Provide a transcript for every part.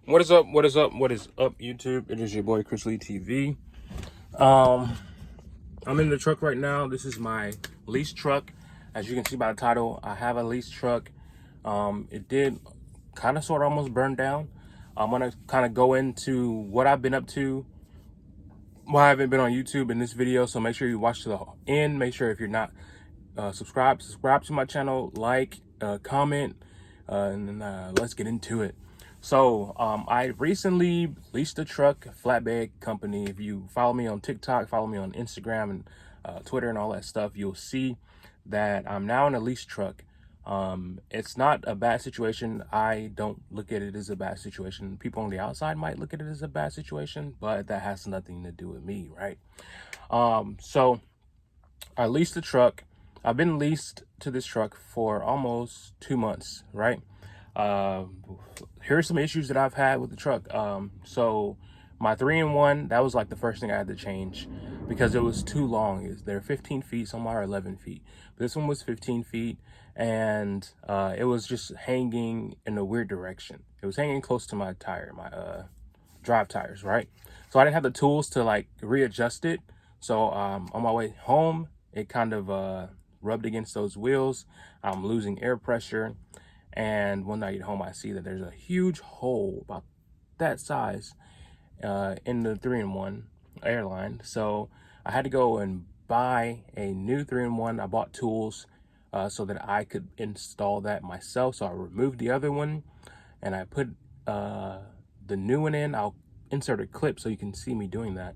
What is up? What is up? What is up, YouTube? It is your boy ChrisLeeTv. I'm in the truck right now. This is my lease truck. As you can see by the title, I have a lease truck. It did kind of sort of almost burn down. I'm gonna kind of go into what I've been up to, why I haven't been on YouTube in this video. So make sure you watch to the end. Make sure if you're not subscribe to my channel, like, comment, and let's get into it. So I recently leased a truck, flatbed company. If you follow me on TikTok, follow me on Instagram and Twitter and all that stuff, you'll see that I'm now in a lease truck. It's not a bad situation. I don't look at it as a bad situation. People on the outside might look at it as a bad situation, but that has nothing to do with me, right? So I leased the truck. I've been leased to this truck for almost 2 months, right? Here's some issues that I've had with the truck. So my 3-in-1, that was like the first thing I had to change because it was too long. They're 15 feet, some are 11 feet. But this one was 15 feet, and it was just hanging in a weird direction. It was hanging close to my tire, my drive tires, right? So I didn't have the tools to like readjust it. So on my way home, it kind of rubbed against those wheels. I'm losing air pressure. And when I get home, I see that there's a huge hole about that size in the 3-in-1 airline. So I had to go and buy a new 3-in-1. I bought tools so that I could install that myself. So I removed the other one and I put the new one in. I'll insert a clip so you can see me doing that.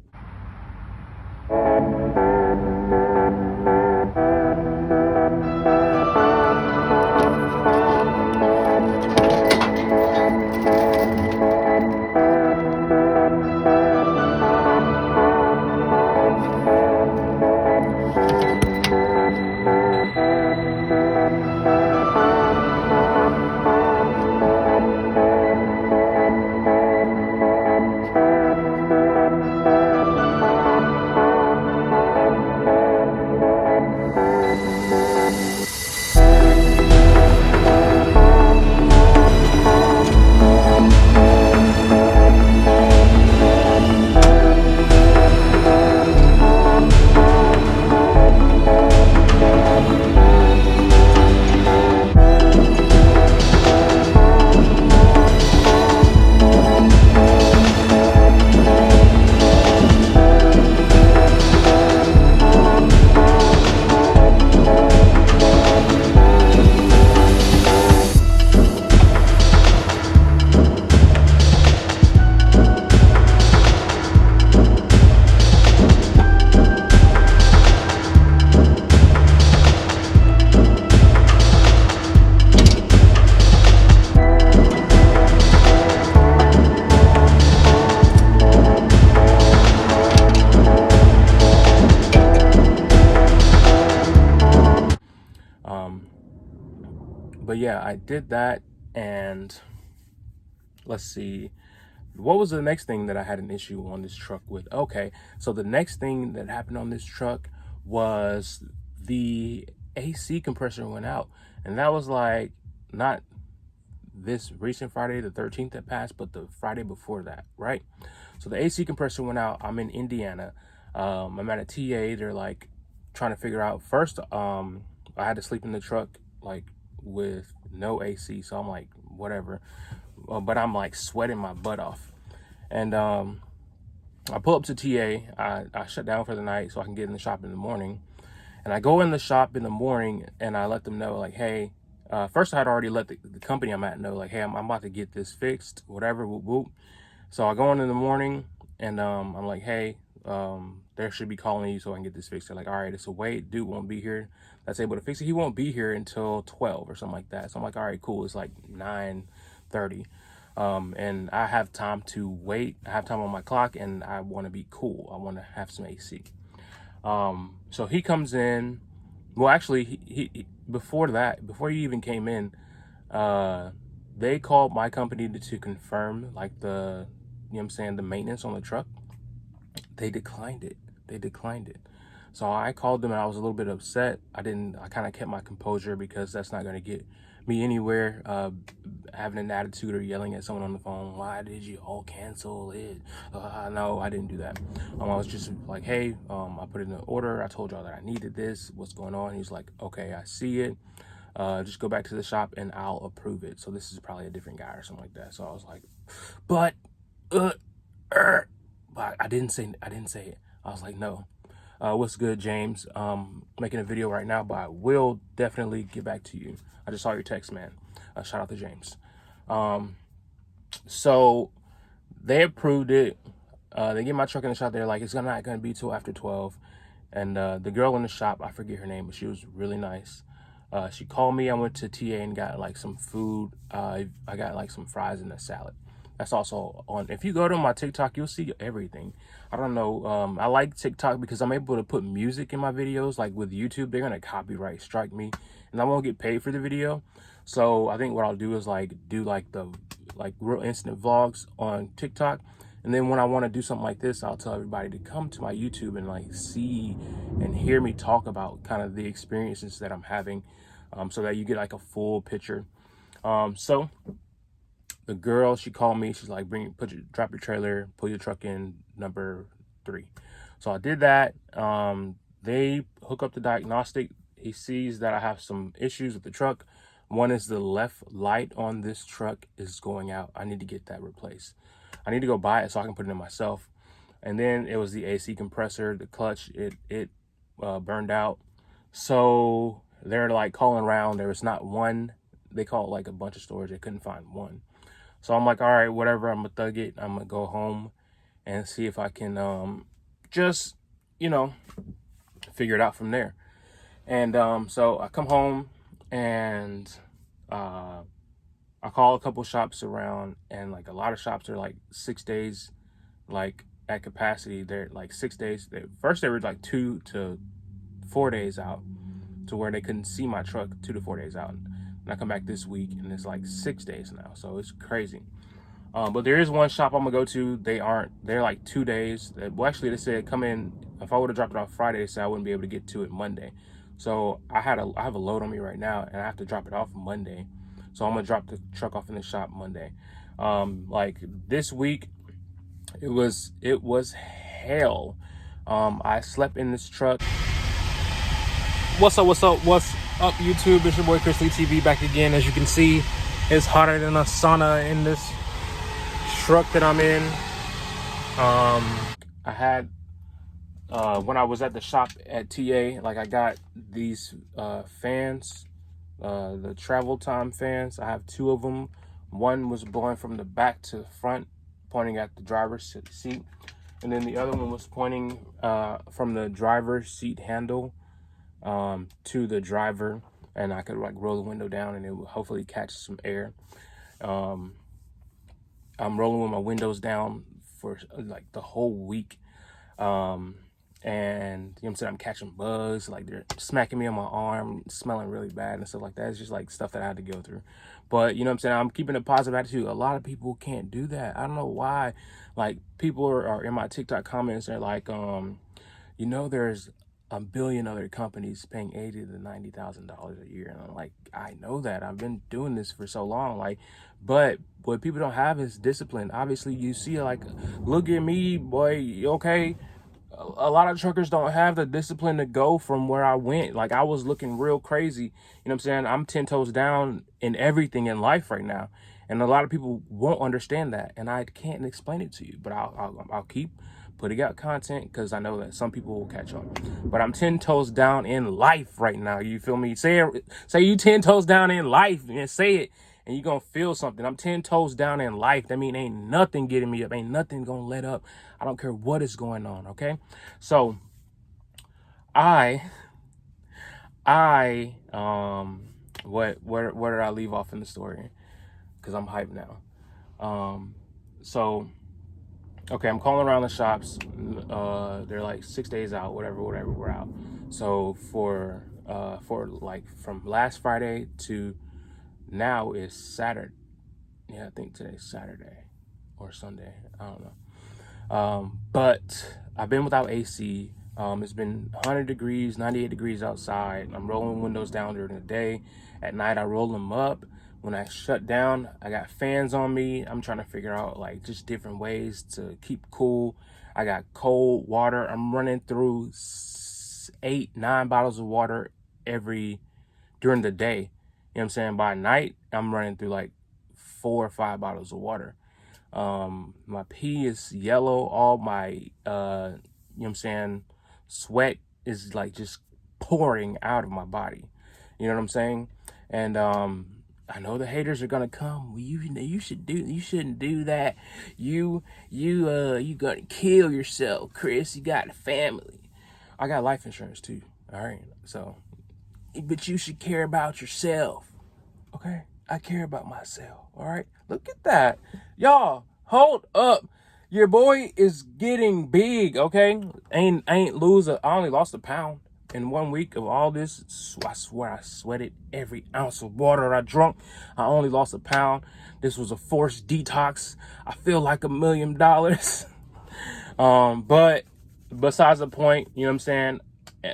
But yeah, I did that, and let's see, what was the next thing that I had an issue on this truck with? Okay, so the next thing that happened on this truck was the AC compressor went out, and that was like not this recent Friday the 13th that passed, but the Friday before that, right? So the AC compressor went out. I'm in Indiana. I'm at a TA. They're like trying to figure out first. I had to sleep in the truck like with no AC, so I'm like whatever, but I'm like sweating my butt off. And I pull up to TA. I shut down for the night so I can get in the shop in the morning. And I go in the shop in the morning and I let them know like, hey, first I had already let the company I'm at know like, hey, I'm about to get this fixed, whatever, whoop, whoop. So I go in the morning and I'm like, hey, they should be calling you so I can get this fixed. They're like, all right, it's a wait. Dude won't be here. That's able to fix it. He won't be here until 12 or something like that. So I'm like, all right, cool. It's like 9:30. And I have time to wait. I have time on my clock and I want to be cool. I want to have some AC. So he comes in. Well, actually, he before that, before he even came in, they called my company to confirm like the, you know what I'm saying, the maintenance on the truck. They declined it. So I called them and I was a little bit upset. I kind of kept my composure because that's not going to get me anywhere having an attitude or yelling at someone on the phone. Why did you all cancel it? No, I didn't do that. I was just like, hey, I put in an order. I told y'all that I needed this. What's going on? He's like, okay, I see it. Just go back to the shop and I'll approve it. So this is probably a different guy or something like that. So I was like, but I didn't say it. I was like, no. What's good, James? Making a video right now, but I will definitely get back to you. I just saw your text, man. Shout out to James. So they approved it. They get my truck in the shop. They're like, it's not going to be till after 12. And the girl in the shop, I forget her name, but she was really nice. She called me. I went to TA and got like some food. I got like some fries and a salad. That's also on. If you go to my TikTok, you'll see everything. I don't know. I like TikTok because I'm able to put music in my videos. Like with YouTube, they're gonna copyright strike me, and I won't get paid for the video. So I think what I'll do is like do like the real instant vlogs on TikTok. And then when I want to do something like this, I'll tell everybody to come to my YouTube and like see and hear me talk about kind of the experiences that I'm having, so that you get like a full picture. So the girl, she called me. She's like, drop your trailer, pull your truck in number 3. So I did that. They hook up the diagnostic. He sees that I have some issues with the truck. One is the left light on this truck is going out. I need to get that replaced. I need to go buy it so I can put it in myself. And then it was the AC compressor, the clutch, it burned out. So they're like calling around. There was not one. They called like a bunch of stores. They couldn't find one. So I'm like, all right, whatever. I'm gonna thug it. I'm gonna go home and see if I can just, figure it out from there. And so I come home and I call a couple shops around, and like a lot of shops are like 6 days, like at capacity. They're like 6 days. First they were like 2 to 4 days out, to where they couldn't see my truck 2 to 4 days out. And I come back this week and it's like 6 days now. So it's crazy. But there is one shop I'm gonna go to. They're like 2 days. Well, actually they said come in. If I would have dropped it off Friday, they said I wouldn't be able to get to it Monday. So I have a load on me right now and I have to drop it off Monday. So I'm gonna drop the truck off in the shop Monday. Like this week, it was hell. I slept in this truck. What's up, YouTube? It's your boy ChrisLeeTv back again. As you can see, it's hotter than a sauna in this truck that I'm in. I had, when I was at the shop at TA, like I got these fans, the travel time fans. I have 2 of them. One was blowing from the back to the front, pointing at the driver's seat. And then the other one was pointing from the driver's seat handle to the driver, and I could like roll the window down and it would hopefully catch some air. I'm rolling with my windows down for like the whole week. And you know what I'm saying, I'm catching bugs, like they're smacking me on my arm, smelling really bad and stuff like that. It's just like stuff that I had to go through. But you know what I'm saying, I'm keeping a positive attitude. A lot of people can't do that. I don't know why. Like people are in my TikTok comments, they're like, there's a billion other companies paying $80,000 to $90,000 a year. And I'm like, I know that. I've been doing this for so long. Like, but what people don't have is discipline. Obviously, you see, like, look at me, boy, okay? A lot of truckers don't have the discipline to go from where I went. Like, I was looking real crazy. You know what I'm saying? I'm 10 toes down in everything in life right now. And a lot of people won't understand that. And I can't explain it to you. But I'll keep putting out content because I know that some people will catch on. But I'm 10 toes down in life right now. You feel me? Say you 10 toes down in life and say it. And you're going to feel something. I'm 10 toes down in life. That means ain't nothing getting me up. Ain't nothing going to let up. I don't care what is going on, okay? So, where did I leave off in the story? Because I'm hyped now. Okay, I'm calling around the shops. They're like 6 days out, whatever, we're out. So for like from last Friday to now is Saturday. Yeah, I think today's Saturday or Sunday. I don't know. But I've been without AC. It's been 100 degrees, 98 degrees outside. I'm rolling windows down during the day. At night, I roll them up. When I shut down, I got fans on me. I'm trying to figure out like just different ways to keep cool. I got cold water. I'm running through 8, 9 bottles of water during the day. You know what I'm saying? By night, I'm running through like 4 or 5 bottles of water. My pee is yellow. All my, you know what I'm saying, sweat is like just pouring out of my body. You know what I'm saying? And, I know the haters are gonna come. Well, you shouldn't do that. You gonna kill yourself, Chris. You got a family. I got life insurance too. All right. So, but you should care about yourself. Okay? I care about myself. All right? Look at that. Y'all, hold up. Your boy is getting big, okay? I only lost a pound in 1 week of all this. I swear I sweated every ounce of water I drank. I only lost a pound. This was a forced detox. I feel like $1 million. But besides the point, you know what I'm saying?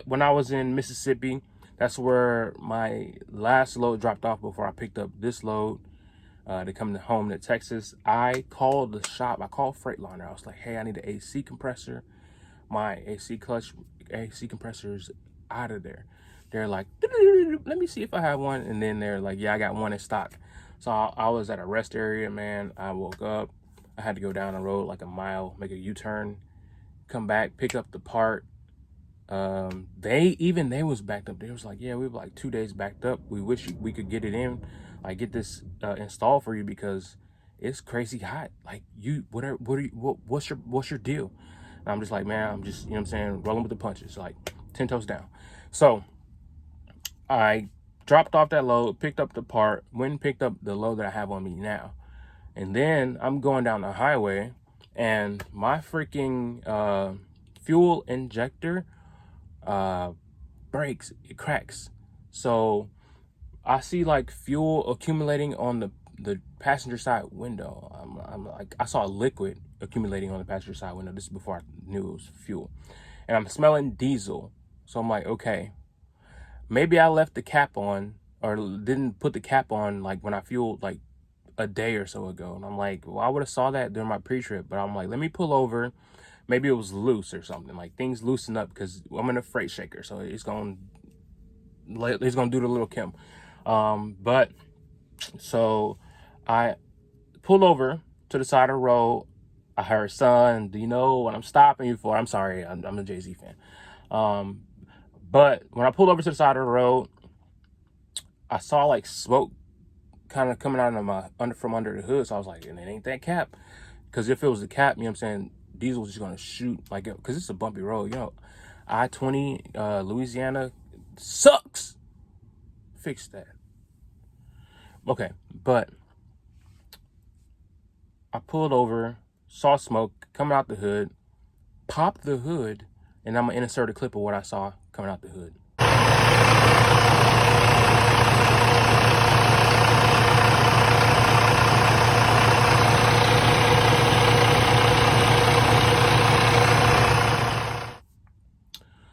When I was in Mississippi, that's where my last load dropped off before I picked up this load to come home to Texas. I called the shop. I called Freightliner. I was like, hey, I need an AC compressor. My AC compressor is out of there. They're like, let me see if I have one. And then they're like, yeah, I got one in stock. So I was at a rest area, man. I woke up. I had to go down the road like a mile, make a U-turn, come back, pick up the part. They was backed up. They was like, yeah, we were like 2 days backed up. We wish we could get it in, like get this installed for you because it's crazy hot. Like what's your deal? And I'm just like, man, I'm just, you know what I'm saying, rolling with the punches, like 10 toes down. So I dropped off that load, picked up the part, went and picked up the load that I have on me now. And then I'm going down the highway and my freaking fuel injector breaks, it cracks. So I see like fuel accumulating on the passenger side window. I'm like, I saw liquid accumulating on the passenger side window. This is before I knew it was fuel. And I'm smelling diesel. So I'm like, okay, maybe I left the cap on or didn't put the cap on like when I fueled like a day or so ago. And I'm like, well, I would have saw that during my pre-trip, but I'm like, let me pull over. Maybe it was loose or something. Like things loosen up because I'm in a freight shaker, so it's gonna do the little Kim. But so I pulled over to the side of the road. I heard, son, do you know what I'm stopping you for? I'm sorry, I'm a Jay-Z fan. But when I pulled over to the side of the road, I saw like smoke kind of coming out of from under the hood. So I was like, and it ain't that cap. Because if it was the cap, you know what I'm saying, diesel was just going to shoot, like, because it's a bumpy road. You know, I-20, Louisiana sucks. Fix that. Okay, but I pulled over, saw smoke coming out the hood, popped the hood, and I'm going to insert a clip of what I saw coming out the hood.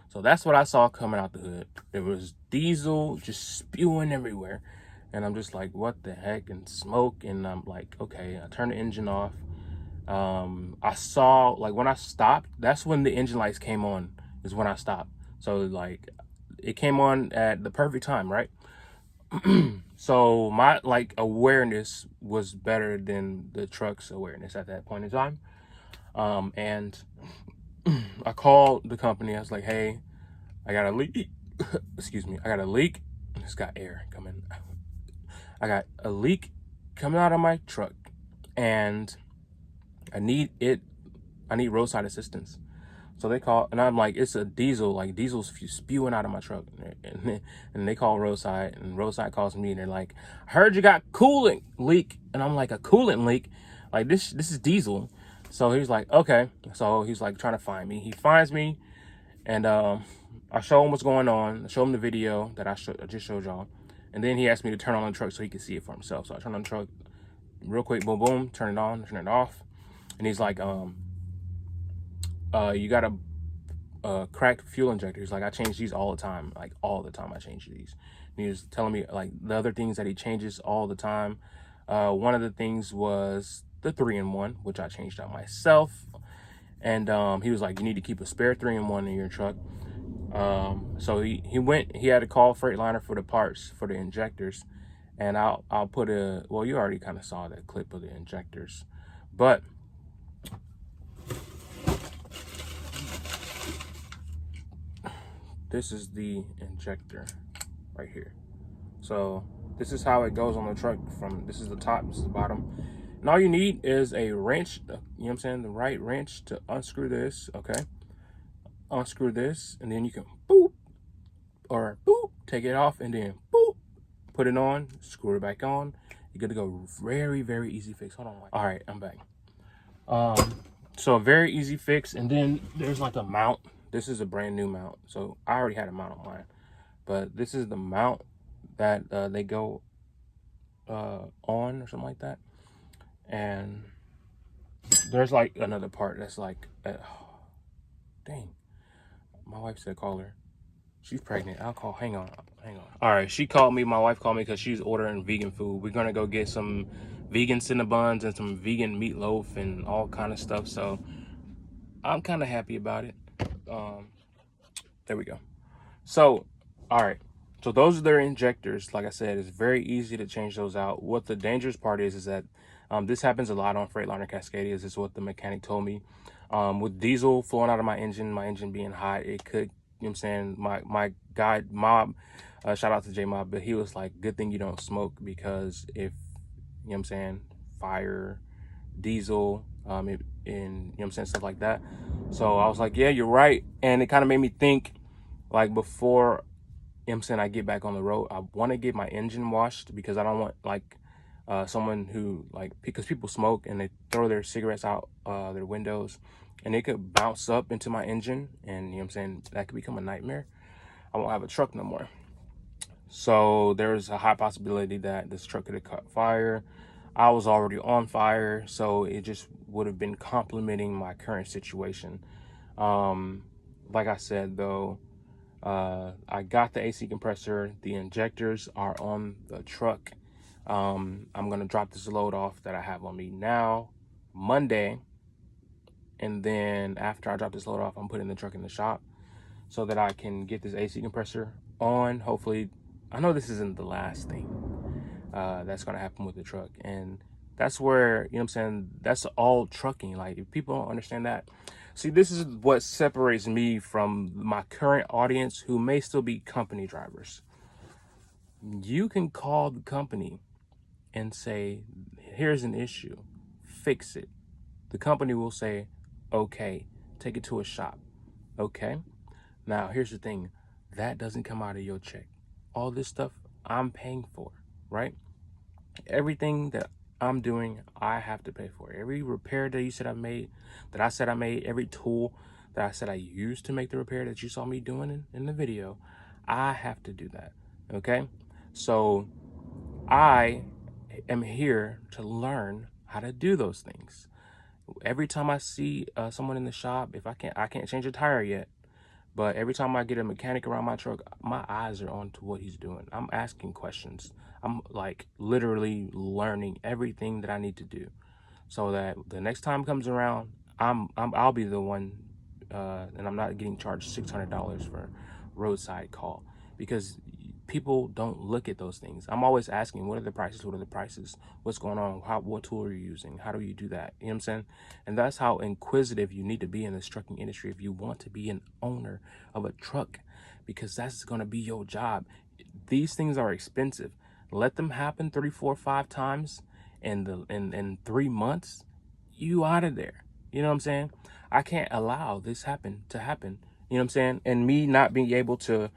So that's what I saw coming out the hood. There was diesel just spewing everywhere. And I'm just like, what the heck? And smoke. And I'm like, okay, I turned the engine off. I saw, like, when I stopped, that's when the engine lights came on, is when I stopped. So, like, it came on at the perfect time, right? So my, like, awareness was better than the truck's awareness at that point in time. And I called the company. I was like, hey, I got a leak. Excuse me. I got a leak. It's got air coming. I got a leak coming out of my truck and I need roadside assistance. So they call, and I'm like, it's a diesel, like diesel's spewing out of my truck. And they call roadside, and roadside calls me, and they're like, I heard you got coolant leak. And I'm like, a coolant leak? Like this is diesel. So he's like, okay. So he's like trying to find me. He finds me, and I show him what's going on. I show him the video that I just showed y'all. And then he asked me to turn on the truck so he could see it for himself. So I turned on the truck real quick, boom, boom, turn it on, turn it off. And he's like, you gotta cracked fuel injectors. Like I change these all the time, like all the time I change these. And he was telling me like the other things that he changes all the time. One of the things was the 3-in-1, which I changed out myself. And he was like, you need to keep a spare 3-in-1 in your truck. So he had to call Freightliner for the parts for the injectors. And I'll put well, you already kind of saw that clip of the injectors, but this is the injector right here. So this is how it goes on the truck. This is the top, this is the bottom. And all you need is a wrench, you know what I'm saying? The right wrench to unscrew this, okay? Unscrew this, and then you can boop, or boop, take it off, and then boop, put it on, screw it back on. You're good to go. Very, very easy fix. Hold on. All right, I'm back. So a very easy fix. And then there's like a mount. This is a brand new mount. So I already had a mount on mine, but this is the mount that they go on or something like that. And there's like another part that's like, dang, my wife said call her. She's pregnant. I'll call. Hang on. All right, she called me. My wife called me because she's ordering vegan food. We're gonna go get some vegan Cinnabons and some vegan meatloaf and all kind of stuff. So I'm kind of happy about it. There we go. So, all right. So those are their injectors. Like I said, it's very easy to change those out. What the dangerous part is that this happens a lot on Freightliner Cascadias. This is what the mechanic told me. With diesel flowing out of my engine being hot, it could, you know what I'm saying, my guy, Mob, shout out to J Mob, but he was like, good thing you don't smoke, because if, you know what I'm saying, fire, diesel, and you know what I'm saying, stuff like that. So I was like, yeah, you're right. And it kind of made me think, like, before, you know what I'm saying, I get back on the road, I want to get my engine washed, because I don't want like someone who, like, because people smoke and they throw their cigarettes out their windows, and it could bounce up into my engine, and you know what I'm saying, that could become a nightmare. I won't have a truck no more. So there's a high possibility that this truck could have caught fire. I was already on fire, so it just would have been complementing my current situation. Like I said, though, I got the AC compressor. The injectors are on the truck. I'm gonna drop this load off that I have on me now, Monday, and then after I drop this load off, I'm putting the truck in the shop so that I can get this AC compressor on. Hopefully, I know this isn't the last thing that's gonna happen with the truck, and that's where, you know what I'm saying, that's all trucking. Like, if people don't understand that, see, this is what separates me from my current audience who may still be company drivers. You can call the company and say, here's an issue, fix it. The company will say, okay, take it to a shop. Okay, now here's the thing, that doesn't come out of your check. All this stuff I'm paying for, right? Everything that I'm doing, I have to pay for. Every repair that you said I made, every tool that I said I used to make the repair that you saw me doing in the video, I have to do that. Okay, so I am here to learn how to do those things. Every time I see someone in the shop, if I can't change a tire yet, but every time I get a mechanic around my truck, my eyes are on to what he's doing. I'm asking questions. I'm like literally learning everything that I need to do, so that the next time comes around, I'll be the one, and I'm not getting charged $600 for roadside call, because people don't look at those things. I'm always asking, what are the prices? What are the prices? What's going on? What tool are you using? How do you do that? You know what I'm saying? And that's how inquisitive you need to be in this trucking industry if you want to be an owner of a truck, because that's going to be your job. These things are expensive. Let them happen 3, 4, 5 times in 3 months, you out of there. You know what I'm saying? I can't allow this to happen. You know what I'm saying? And me not being able to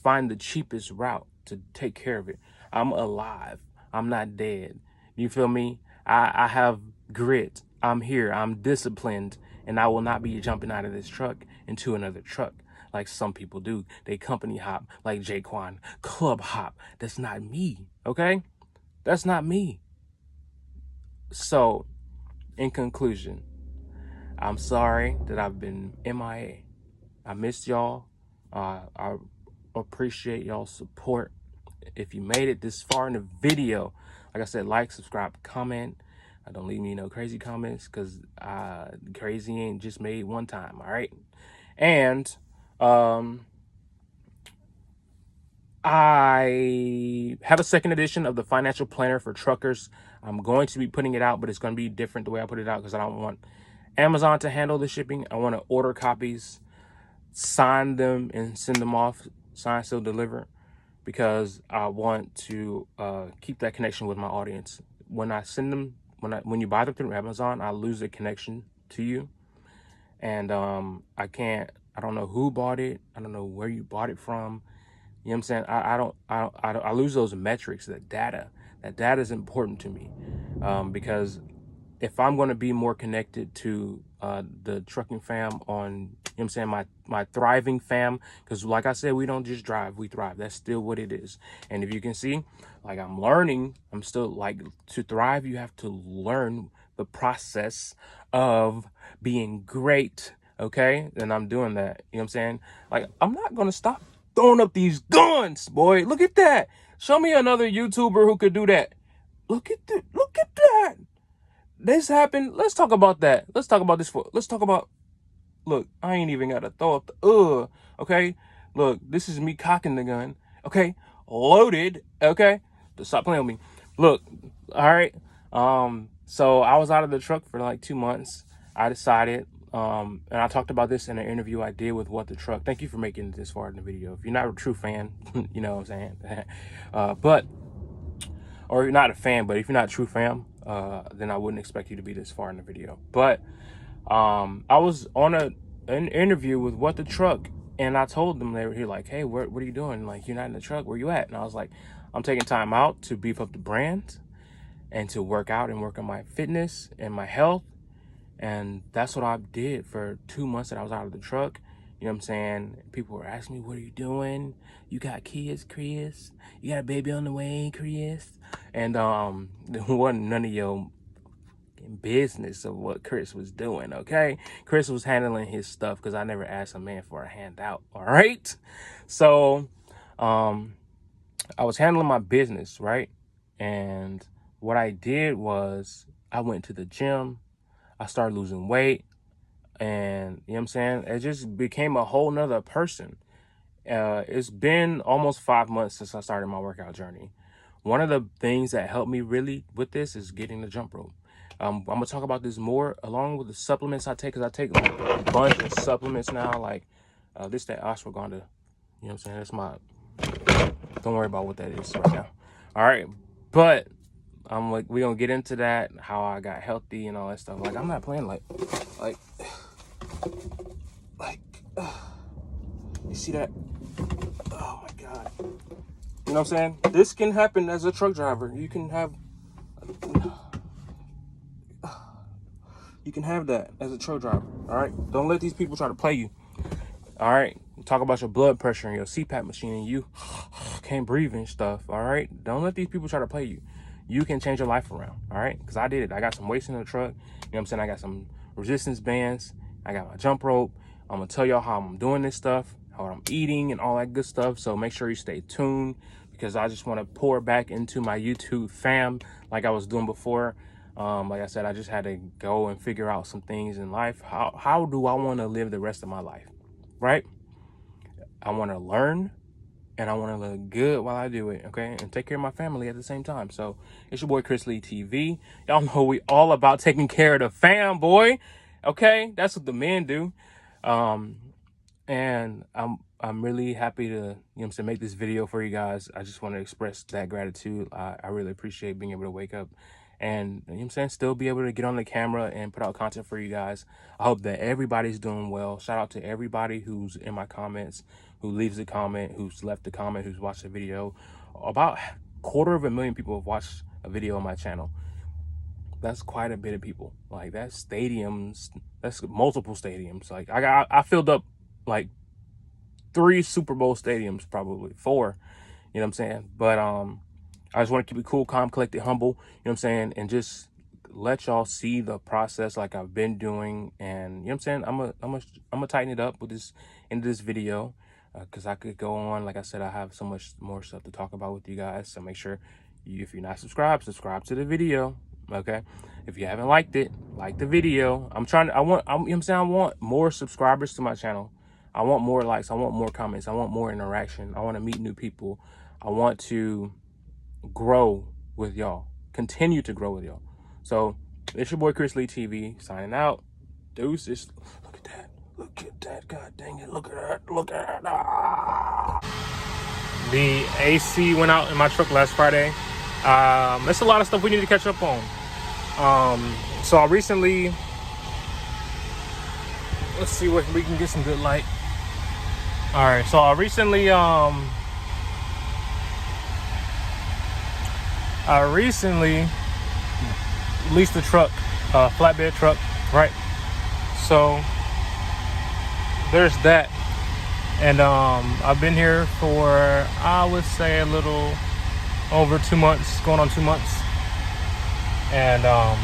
find the cheapest route to take care of it. I'm alive. I'm not dead. You feel me? I have grit. I'm here. I'm disciplined, and I will not be jumping out of this truck into another truck like some people do. They company hop like Jaquan, club hop. That's not me, okay? That's not me. So, in conclusion, I'm sorry that I've been MIA. I missed y'all. I appreciate y'all's support. If you made it this far in the video, like I said, like, subscribe, comment. Don't leave me no crazy comments, because crazy ain't just made one time. All right. And I have a second edition of the financial planner for truckers. I'm going to be putting it out, but it's going to be different the way I put it out, because I don't want Amazon to handle the shipping. I want to order copies, sign them, and send them off, sign, seal, deliver, because I want to keep that connection with my audience. When I send them, when you buy them through Amazon, I lose the connection to you, and I don't know who bought it. I don't know where you bought it from. You know what I'm saying? I lose those metrics, that data. That data is important to me, because if I'm going to be more connected to the trucking fam on, you know what I'm saying, my thriving fam, because like I said, we don't just drive, we thrive. That's still what it is. And if you can see, like, I'm learning, I'm still, like, to thrive, you have to learn the process of being great, okay? And I'm doing that, you know what I'm saying? Like, I'm not going to stop throwing up these guns, boy. Look at that. Show me another YouTuber who could do that. Look at that. This happened. Let's talk about that. Let's talk about this. Let's talk about, look, I ain't even got to throw up the, okay? Look, this is me cocking the gun, okay? Loaded, okay? Stop playing with me. Look, all right? So I was out of the truck for like 2 months. I decided, and I talked about this in an interview I did with What the Truck. Thank you for making it this far in the video. If you're not a true fan, you know what I'm saying? Or you're not a fan, but if you're not a true fan, then I wouldn't expect you to be this far in the video. But I was on an interview with What the Truck, and I told them, they were here like, hey, what are you doing? Like, you're not in the truck, where you at? And I was like, I'm taking time out to beef up the brand and to work out and work on my fitness and my health. And that's what I did for 2 months that I was out of the truck. You know what I'm saying? People were asking me, what are you doing? You got kids, Chris? You got a baby on the way, Chris? And there wasn't none of your business of what Chris was doing, okay? Chris was handling his stuff, because I never asked a man for a handout, all right? So I was handling my business, right? And what I did was I went to the gym. I started losing weight, and you know what I'm saying? It just became a whole nother person. It's been almost 5 months since I started my workout journey. One of the things that helped me really with this is getting the jump rope. I'm gonna talk about this more along with the supplements I take, because I take like a bunch of supplements now, like this, that ashwagandha. You know what I'm saying? That's my, don't worry about what that is right now. All right, but I'm like, we're gonna get into that, how I got healthy and all that stuff. Like, I'm not playing, like you see that? Oh my God. You know what I'm saying? This can happen as a truck driver. You can have that as a truck driver. All right, don't let these people try to play you. All right, talk about your blood pressure and your CPAP machine, and you can't breathe and stuff. All right, don't let these people try to play you. You can change your life around. All right, because I did it. I got some weights in the truck. You know what I'm saying? I got some resistance bands. I got my jump rope. I'm gonna tell y'all how I'm doing this stuff, how I'm eating, and all that good stuff. So make sure you stay tuned, because I just want to pour back into my YouTube fam like I was doing before. Like I said, I just had to go and figure out some things in life. How do I want to live the rest of my life? Right? I want to learn, and I want to look good while I do it, okay? And take care of my family at the same time. So it's your boy ChrisLeeTv. Y'all know we all about taking care of the fam, boy. Okay? That's what the men do. And I'm really happy to, you know what I'm saying, make this video for you guys. I just want to express that gratitude. I really appreciate being able to wake up and, you know what I'm saying, still be able to get on the camera and put out content for you guys. I hope that everybody's doing well. Shout out to everybody who's in my comments, who leaves a comment, who's left a comment, who's watched a video. About 250,000 people have watched a video on my channel. That's quite a bit of people. Like, that's stadiums. That's multiple stadiums. Like, I filled up like 3 Super Bowl stadiums, probably 4. You know what I'm saying? But I just want to keep it cool, calm, collected, humble. You know what I'm saying? And just let y'all see the process like I've been doing. And you know what I'm saying, I'm gonna tighten it up with this in this video, because I could go on. Like I said, I have so much more stuff to talk about with you guys. So make sure if you're not subscribed, subscribe to the video. Okay, if you haven't liked it, like the video. You know what I'm saying, I want more subscribers to my channel. I want more likes, I want more comments, I want more interaction. I want to meet new people. I want to grow with y'all, continue to grow with y'all. So it's your boy ChrisLeeTv signing out. Deuces. Look at that, look at that, god dang it, look at that, look at that. The AC went out in my truck last Friday. There's a lot of stuff we need to catch up on. So I recently, let's see what we can get some good light. All right, so I recently leased a truck, a flatbed truck, right? So there's that. And I've been here for, I would say, a little over 2 months, going on 2 months. And you know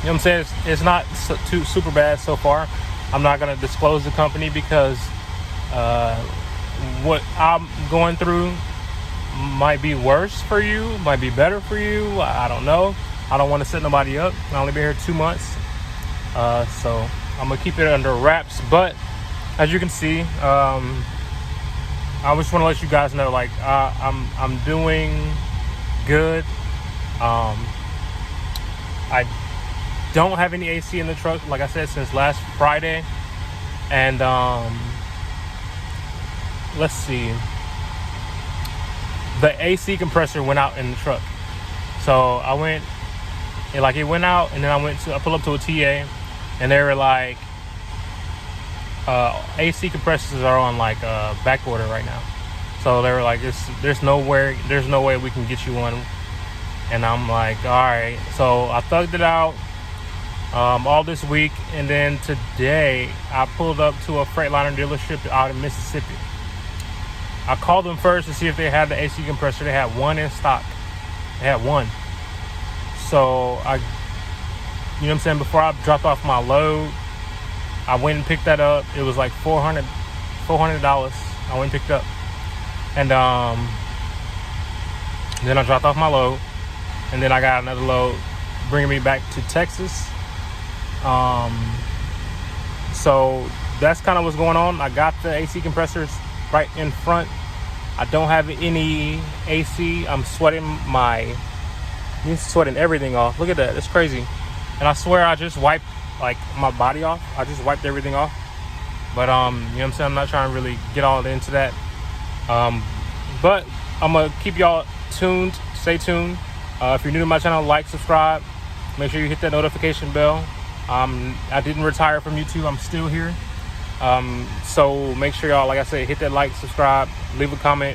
what I'm saying, it's not too super bad so far. I'm not going to disclose the company because what I'm going through might be worse for you, might be better for you. I don't know. I don't want to set nobody up. I only been here 2 months, so I'm gonna keep it under wraps. But as you can see, I just want to let you guys know, like, I'm doing good. I don't have any AC in the truck, like I said, since last Friday. And let's see, the AC compressor went out in the truck. So I went, it went out, and then I pulled up to a TA, and they were like, AC compressors are on like back order right now. So they were like, there's no way we can get you one. And I'm like, all right. So I thugged it out all this week, and then today I pulled up to a Freightliner dealership out in Mississippi. I called them first to see if they had the AC compressor. They had one in stock. They had one. So you know what I'm saying, before I dropped off my load, I went and picked that up. It was like $400. I went and picked up. And then I dropped off my load. And then I got another load bringing me back to Texas. So that's kind of what's going on. I got the AC compressors right in front. I don't have any AC. I'm sweating everything off. Look at that, it's crazy. And I swear I just wiped like my body off. I just wiped everything off. But you know what I'm saying, I'm not trying to really get all into that. But I'm gonna keep y'all tuned. Stay tuned. If you're new to my channel, like, subscribe. Make sure you hit that notification bell. I didn't retire from YouTube. I'm still here. So make sure y'all, like I said, hit that like, subscribe, leave a comment.